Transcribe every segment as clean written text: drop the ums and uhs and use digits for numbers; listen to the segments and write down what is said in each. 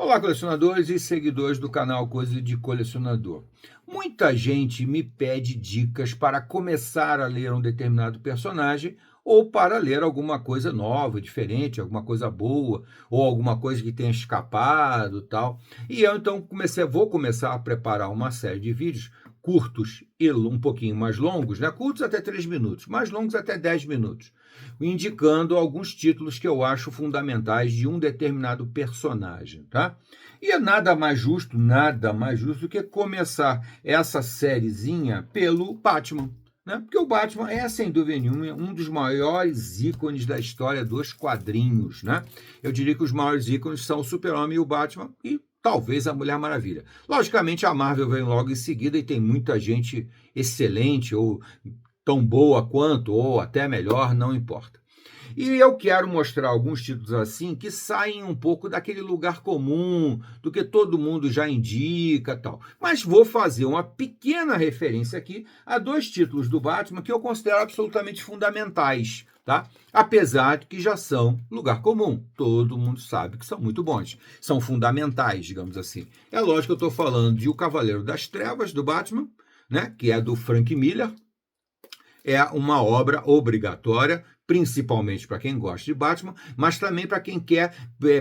Olá, colecionadores e seguidores do canal Coisa de Colecionador. Muita gente me pede dicas para começar a ler um determinado personagem ou para ler alguma coisa nova, diferente, alguma coisa boa, ou alguma coisa que tenha escapado, tal. E eu então vou começar a preparar uma série de vídeos curtos e um pouquinho mais longos, né? Curtos até 3 minutos, mais longos até 10 minutos, indicando alguns títulos que eu acho fundamentais de um determinado personagem, tá? E é nada mais justo do que começar essa sériezinha pelo Batman, né? Porque o Batman é, sem dúvida nenhuma, um dos maiores ícones da história dos quadrinhos, né? Eu diria que os maiores ícones são o Super-Homem e o Batman e talvez a Mulher Maravilha. Logicamente, a Marvel vem logo em seguida e tem muita gente excelente ou tão boa quanto, ou até melhor, não importa. E eu quero mostrar alguns títulos assim que saem um pouco daquele lugar comum, do que todo mundo já indica, tal. Mas vou fazer uma pequena referência aqui a dois títulos do Batman que eu considero absolutamente fundamentais, tá? Apesar de que já são lugar comum. Todo mundo sabe que são muito bons. São fundamentais, digamos assim. É lógico que eu estou falando de O Cavaleiro das Trevas, do Batman, né? Que é do Frank Miller. É uma obra obrigatória, principalmente para quem gosta de Batman, mas também para quem quer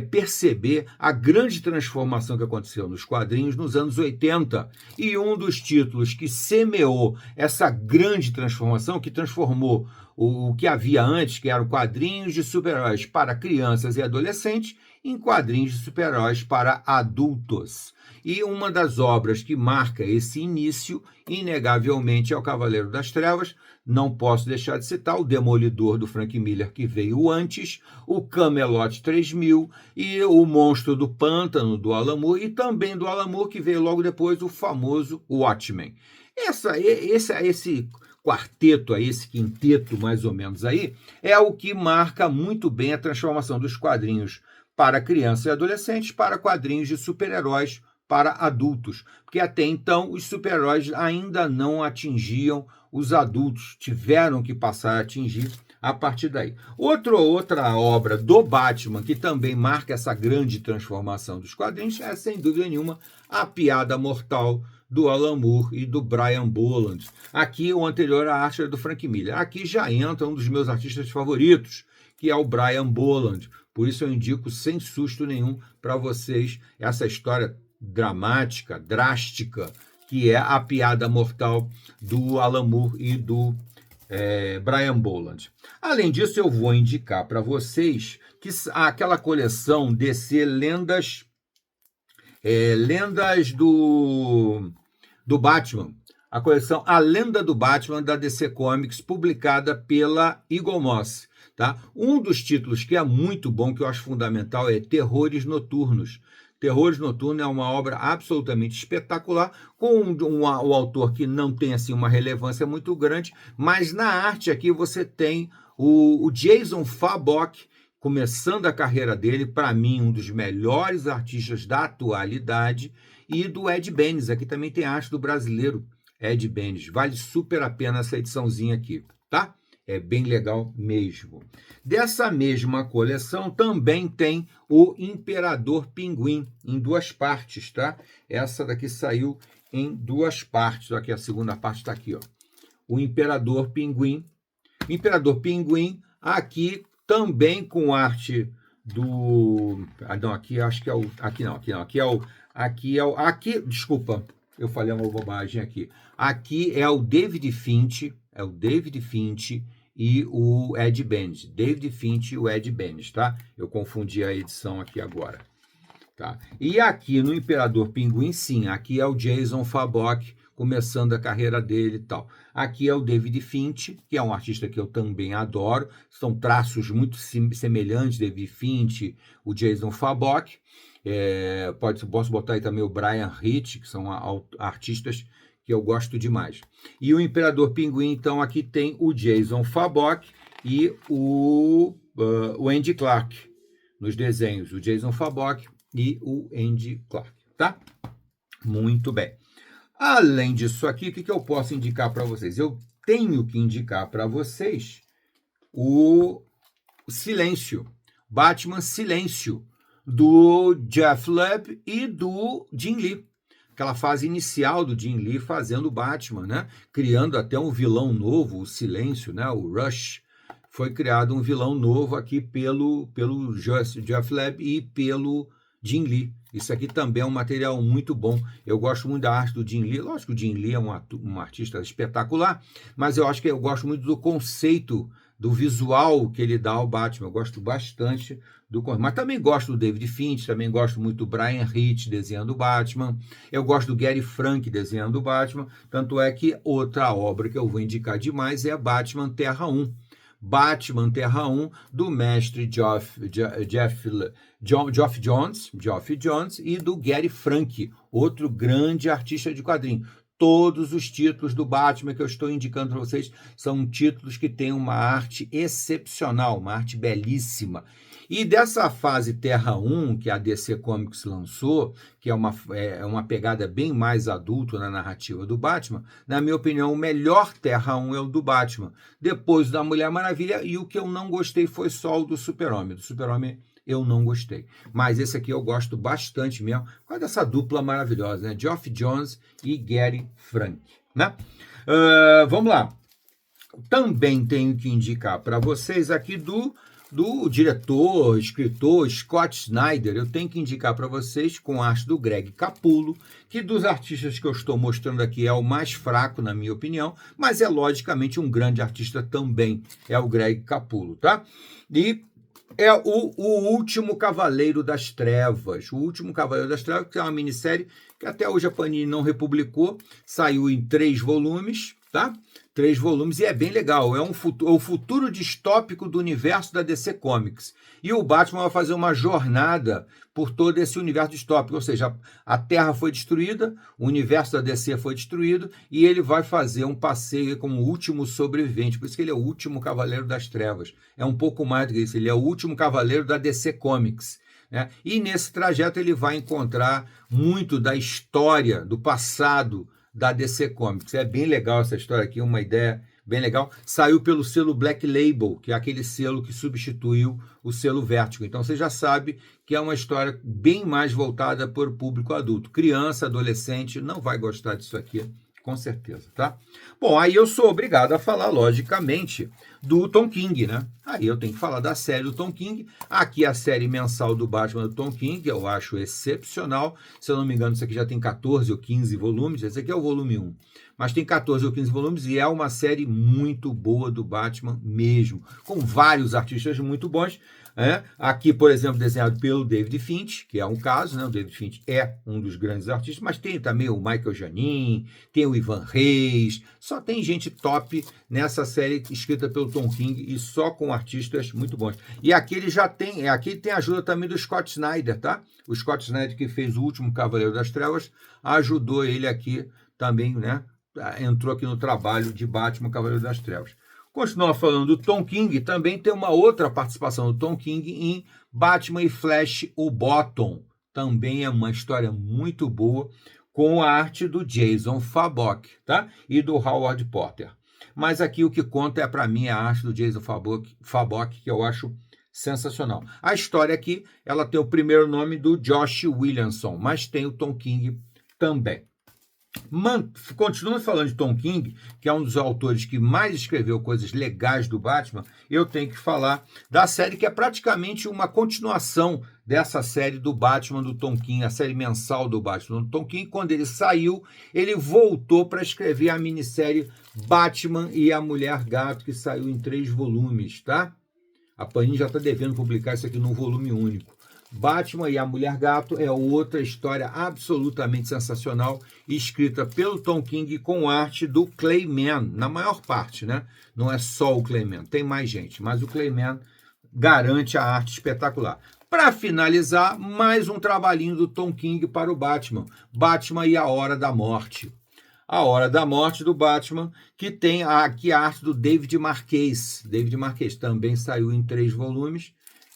perceber a grande transformação que aconteceu nos quadrinhos nos anos 80. E um dos títulos que semeou essa grande transformação, que transformou o que havia antes, que eram quadrinhos de super-heróis para crianças e adolescentes, em quadrinhos de super-heróis para adultos. E uma das obras que marca esse início, inegavelmente, é O Cavaleiro das Trevas. Não posso deixar de citar o Demolidor, do Frank Miller, que veio antes, o Camelot 3000 e o Monstro do Pântano, do Alan Moore, e também do Alan Moore, que veio logo depois, o famoso Watchmen. Esse quarteto aí, esse quinteto mais ou menos aí, é o que marca muito bem a transformação dos quadrinhos para crianças e adolescentes para quadrinhos de super-heróis para adultos, porque até então os super-heróis ainda não atingiam os adultos, tiveram que passar a atingir a partir daí. Outra obra do Batman que também marca essa grande transformação dos quadrinhos é, sem dúvida nenhuma, A Piada Mortal, do Alan Moore e do Brian Bolland. Aqui, o anterior à arte do Frank Miller. Aqui já entra um dos meus artistas favoritos, que é o Brian Bolland. Por isso eu indico sem susto nenhum para vocês essa história dramática, drástica, que é A Piada Mortal, do Alan Moore e do Brian Bolland. Além disso, eu vou indicar para vocês que aquela coleção DC Lendas, Lendas do Batman, a coleção A Lenda do Batman, da DC Comics, publicada pela Eagle Moss. Tá? Um dos títulos que é muito bom, que eu acho fundamental, é Terrores Noturnos. Terrores Noturnos é uma obra absolutamente espetacular, com o autor que não tem assim uma relevância muito grande, mas na arte aqui você tem o Jason Fabok, começando a carreira dele, para mim, um dos melhores artistas da atualidade, e do Ed Benes. Aqui também tem arte do brasileiro Ed Benes. Vale super a pena essa ediçãozinha aqui, tá? É bem legal mesmo. Dessa mesma coleção também tem o Imperador Pinguim, em duas partes, tá? Essa daqui saiu em duas partes. Aqui a segunda parte está aqui, ó. O Imperador Pinguim. Imperador Pinguim, aqui também com arte do... não, aqui acho que é o... Aqui não, aqui é o... Desculpa, eu falei uma bobagem aqui. Aqui é o David Finch, e o Ed Benes. David Finch e o Ed Benes, tá? Eu confundi a edição aqui agora. Tá? E aqui no Imperador Pinguim, sim, aqui é o Jason Fabok, começando a carreira dele e tal. Aqui é o David Finch, que é um artista que eu também adoro. São traços muito semelhantes, David Finch, o Jason Fabok. Posso botar aí também o Brian Hitch, que são artistas que eu gosto demais. E o Imperador Pinguim, então, aqui tem o Jason Fabok e o Andy Clark nos desenhos. O Jason Fabok e o Andy Clark, tá? Muito bem. Além disso aqui, o que eu posso indicar para vocês? Eu tenho que indicar para vocês o Silêncio, Batman Silêncio, do Jeff Loeb e do Jim Lee. Aquela fase inicial do Jim Lee fazendo o Batman, né? Criando até um vilão novo, o Silêncio, né? O Rush. Foi criado um vilão novo aqui pelo Jeff Loeb e pelo Jim Lee. Isso aqui também é um material muito bom. Eu gosto muito da arte do Jim Lee. Lógico que o Jim Lee é um artista espetacular, mas eu gosto muito do conceito, do visual que ele dá ao Batman. Eu gosto bastante do... Mas também gosto do David Finch, também gosto muito do Brian Hitch desenhando o Batman. Eu gosto do Gary Frank desenhando o Batman. Tanto é que outra obra que eu vou indicar demais é Batman Terra 1. Batman Terra 1, do mestre Geoff Johns e do Gary Frank, outro grande artista de quadrinho. Todos os títulos do Batman que eu estou indicando para vocês são títulos que têm uma arte excepcional, uma arte belíssima. E dessa fase Terra 1, que a DC Comics lançou, que é uma pegada bem mais adulta na narrativa do Batman, na minha opinião, o melhor Terra 1 é o do Batman. Depois da Mulher Maravilha, e o que eu não gostei foi só o do Super-Homem. Do Super-Homem eu não gostei. Mas esse aqui eu gosto bastante mesmo, por causa dessa dupla maravilhosa, né? Geoff Johns e Gary Frank, né? Vamos lá. Também tenho que indicar para vocês aqui do diretor, escritor Scott Snyder. Eu tenho que indicar para vocês com a arte do Greg Capullo, que dos artistas que eu estou mostrando aqui é o mais fraco, na minha opinião, mas é logicamente um grande artista também, é o Greg Capullo, tá? E é o Último Cavaleiro das Trevas. O Último Cavaleiro das Trevas, que é uma minissérie que até hoje a Panini não republicou, saiu em 3 volumes, tá? 3 volumes, e é bem legal. É o futuro distópico do universo da DC Comics. E o Batman vai fazer uma jornada por todo esse universo distópico. Ou seja, a Terra foi destruída, o universo da DC foi destruído, e ele vai fazer um passeio como o último sobrevivente. Por isso que ele é o último Cavaleiro das Trevas. É um pouco mais do que isso. Ele é o último Cavaleiro da DC Comics. Né? E nesse trajeto ele vai encontrar muito da história, do passado da DC Comics. É bem legal essa história aqui, uma ideia bem legal. Saiu pelo selo Black Label, que é aquele selo que substituiu o selo Vertigo. Então você já sabe que é uma história bem mais voltada para o público adulto. Criança, adolescente, não vai gostar disso aqui, com certeza, tá? Bom, aí eu sou obrigado a falar, logicamente, do Tom King, né? Aí eu tenho que falar da série do Tom King. Aqui a série mensal do Batman do Tom King, eu acho excepcional. Se eu não me engano, isso aqui já tem 14 ou 15 volumes. Esse aqui é o volume 1. Mas tem 14 ou 15 volumes e é uma série muito boa do Batman mesmo, com vários artistas muito bons. Aqui, por exemplo, desenhado pelo David Finch, que é um caso, né? O David Finch é um dos grandes artistas, mas tem também o Michael Janin, tem o Ivan Reis, só tem gente top nessa série escrita pelo Tom King e só com artistas muito bons. E aqui ele já tem, aqui tem a ajuda também do Scott Snyder, tá? O Scott Snyder, que fez o último Cavaleiro das Trevas, ajudou ele aqui também, né? Entrou aqui no trabalho de Batman Cavaleiro das Trevas. Continuar falando do Tom King, também tem uma outra participação do Tom King em Batman e Flash, o Bottom. Também é uma história muito boa, com a arte do Jason Fabok, tá? E do Howard Porter. Mas aqui o que conta é, para mim, a arte do Jason Fabok, que eu acho sensacional. A história aqui, ela tem o primeiro nome do Josh Williamson, mas tem o Tom King também. Continuando falando de Tom King, que é um dos autores que mais escreveu coisas legais do Batman, eu tenho que falar da série que é praticamente uma continuação dessa série do Batman do Tom King, a série mensal do Batman do Tom King. Quando ele saiu, ele voltou para escrever a minissérie Batman e a Mulher Gato, que saiu em 3 volumes, tá? A Panini já está devendo publicar isso aqui num volume único. Batman e a Mulher Gato é outra história absolutamente sensacional, escrita pelo Tom King com arte do Clay Mann, na maior parte, né? Não é só o Clay Mann, tem mais gente, mas o Clay Mann garante a arte espetacular. Para finalizar, mais um trabalhinho do Tom King para o Batman, Batman e a Hora da Morte. A Hora da Morte do Batman, que tem aqui a arte do David Marquez. David Marquez também saiu em 3 volumes.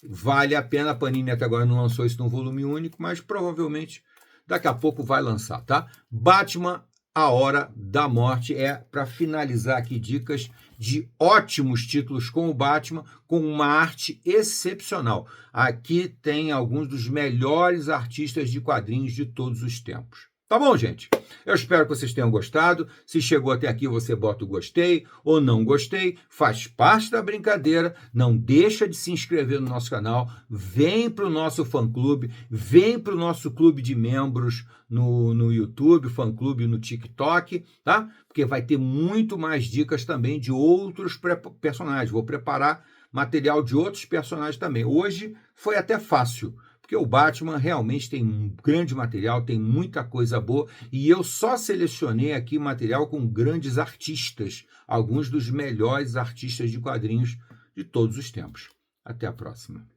Vale a pena, a Panini até agora não lançou isso num volume único, mas provavelmente daqui a pouco vai lançar, tá? Batman, A Hora da Morte. É para finalizar aqui dicas de ótimos títulos com o Batman, com uma arte excepcional. Aqui tem alguns dos melhores artistas de quadrinhos de todos os tempos. Tá bom, gente? Eu espero que vocês tenham gostado. Se chegou até aqui, você bota o gostei ou não gostei. Faz parte da brincadeira. Não deixa de se inscrever no nosso canal. Vem para o nosso fã-clube. Vem para o nosso clube de membros no YouTube, fã-clube no TikTok, tá? Porque vai ter muito mais dicas também de outros personagens. Vou preparar material de outros personagens também. Hoje foi até fácil, porque o Batman realmente tem um grande material, tem muita coisa boa, e eu só selecionei aqui material com grandes artistas, alguns dos melhores artistas de quadrinhos de todos os tempos. Até a próxima.